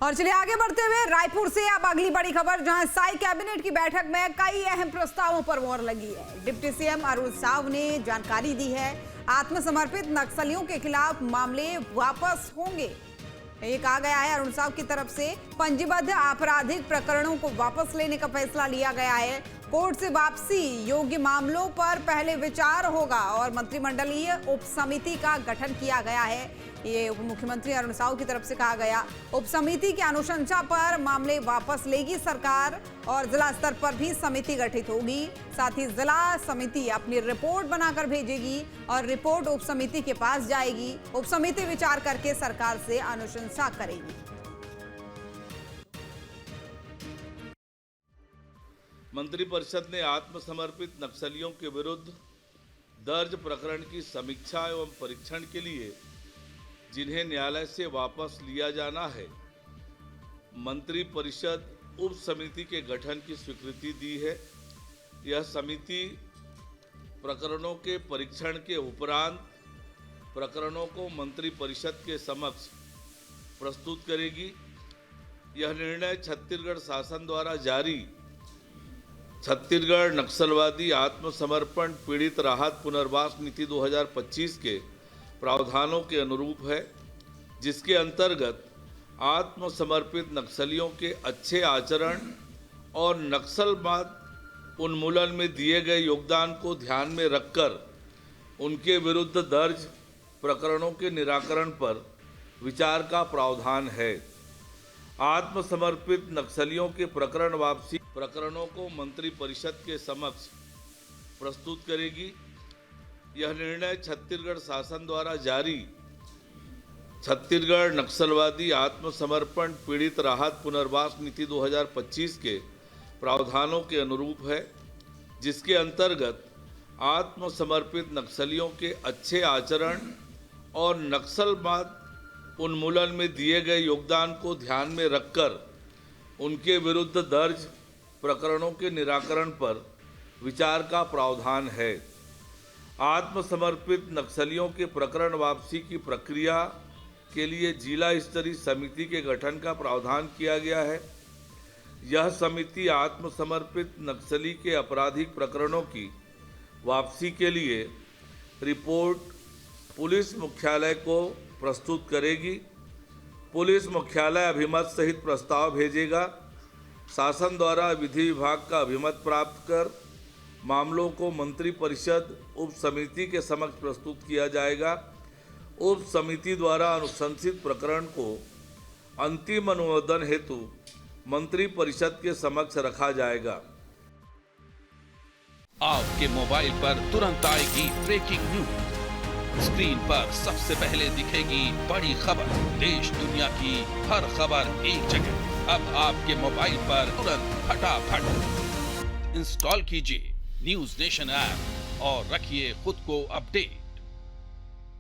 और चलिए आगे बढ़ते हुए रायपुर से अब अगली बड़ी खबर, जहां साई कैबिनेट की बैठक में कई अहम प्रस्तावों पर मोहर लगी है। डिप्टी सीएम अरुण साव ने जानकारी दी है, आत्मसमर्पित नक्सलियों के खिलाफ मामले वापस होंगे। ये कहा गया है अरुण साव की तरफ से पंजीबद्ध आपराधिक प्रकरणों को वापस लेने का फैसला लिया गया है। कोर्ट से वापसी योग्य मामलों पर पहले विचार होगा और मंत्रिमंडलीय उप समिति का गठन किया गया है। ये उप मुख्यमंत्री अरुण साव की तरफ से कहा गया। उप समिति की अनुशंसा पर मामले वापस लेगी सरकार और जिला स्तर पर भी समिति गठित होगी। साथ ही जिला समिति अपनी रिपोर्ट बनाकर भेजेगी और रिपोर्ट उप समिति के पास जाएगी। उप समिति विचार करके सरकार से अनुशंसा करेगी। मंत्रिपरिषद ने आत्मसमर्पित नक्सलियों के विरुद्ध दर्ज प्रकरण की समीक्षा एवं परीक्षण के लिए जिन्हें न्यायालय से वापस लिया जाना है, मंत्रिपरिषद उप समिति के गठन की स्वीकृति दी है। यह समिति प्रकरणों के परीक्षण के उपरांत प्रकरणों को मंत्रिपरिषद के समक्ष प्रस्तुत करेगी। यह निर्णय छत्तीसगढ़ शासन द्वारा जारी छत्तीसगढ़ नक्सलवादी आत्मसमर्पण पीड़ित राहत पुनर्वास नीति 2025 के प्रावधानों के अनुरूप है, जिसके अंतर्गत आत्मसमर्पित नक्सलियों के अच्छे आचरण और नक्सलवाद उन्मूलन में दिए गए योगदान को ध्यान में रखकर उनके विरुद्ध दर्ज प्रकरणों के निराकरण पर विचार का प्रावधान है। आत्मसमर्पित नक्सलियों के प्रकरण वापसी प्रकरणों को मंत्रिपरिषद के समक्ष प्रस्तुत करेगी। यह निर्णय छत्तीसगढ़ शासन द्वारा जारी छत्तीसगढ़ नक्सलवादी आत्मसमर्पण पीड़ित राहत पुनर्वास नीति 2025 के प्रावधानों के अनुरूप है, जिसके अंतर्गत आत्मसमर्पित नक्सलियों के अच्छे आचरण और नक्सलवाद उन्मूलन में दिए गए योगदान को ध्यान में रखकर उनके विरुद्ध दर्ज प्रकरणों के निराकरण पर विचार का प्रावधान है। आत्मसमर्पित नक्सलियों के प्रकरण वापसी की प्रक्रिया के लिए जिला स्तरीय समिति के गठन का प्रावधान किया गया है। यह समिति आत्मसमर्पित नक्सली के आपराधिक प्रकरणों की वापसी के लिए रिपोर्ट पुलिस मुख्यालय को प्रस्तुत करेगी। पुलिस मुख्यालय अभिमत सहित प्रस्ताव भेजेगा। शासन द्वारा विधि विभाग का अभिमत प्राप्त कर मामलों को मंत्रिपरिषद उप समिति के समक्ष प्रस्तुत किया जाएगा। उप समिति द्वारा अनुशंसित प्रकरण को अंतिम अनुमोदन हेतु मंत्रिपरिषद के समक्ष रखा जाएगा। आपके मोबाइल पर तुरंत आएगी ब्रेकिंग न्यूज। स्क्रीन पर सबसे पहले दिखेगी बड़ी खबर, देश दुनिया की हर खबर एक जगह। अब आपके मोबाइल पर तुरंत फटाफट इंस्टॉल कीजिए न्यूज़ नेशन ऐप और रखिए खुद को अपडेट।